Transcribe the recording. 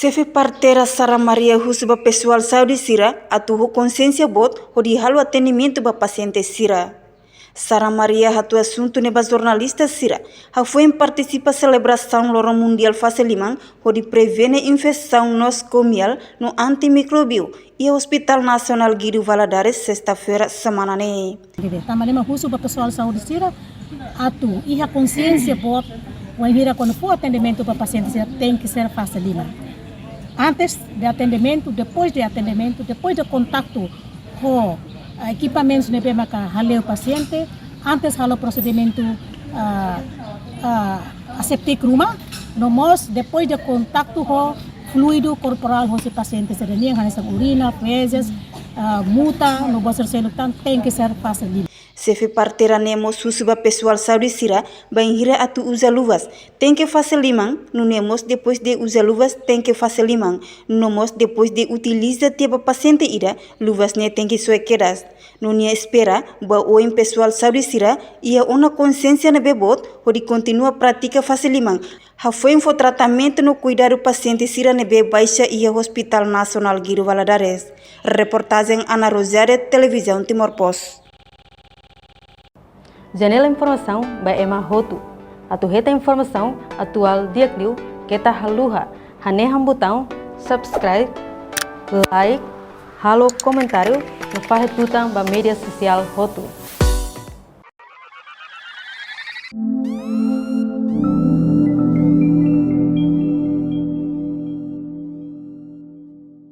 Sefe parteira Sara Maria Husba pessoal saúde Sira, atuou consciência bot, hodi halo atendimento ba paciente Sira. Sara Maria hatu assunto neba jornalista Sira, ha foi em participa celebração loro mundial faciliman, hodi prevene infecção nosocomial no antimicrobio e Hospital Nacional Guido Valadares sexta-feira semana ne. Tamalema Husba pessoal saúde Sira, atu iha consciência bot, quando for atendimento para paciente Sira tem que ser faciliman. Antes de atendimento, depois de contato com equipamentos de PMK, haleu paciente, antes haleu procedimento aseptic rumah, nomos depois de contato com fluido corporal do paciente, seria urina, fezes, muta, no bolso celular, tem que ser fácil. Sefe parteira nemos susuba pessoal saúde Sira, banhira atu usa luvas, tem que fazer limão, no nemos depois de usar luvas tem que fazer limão, nomos depois de utilizar teba paciente ira, luvas ne tem que suequeras, no nia espera, ba o em pessoal saúde Sira, ia uma consciência na bebot, onde continua prática fazer limão. Ha foi um tratamento no cuidar do paciente Sira nebe baixa ia Hospital Nacional Guido Valadares. Reportagem Ana Rosária, Televisão Timor-Post. Janela informação by Emma Hotu. Atu reta informação atual diakliu kita haluha. Haneham botão subscribe, like, halo comentário no faz tutang ba media social Hotu.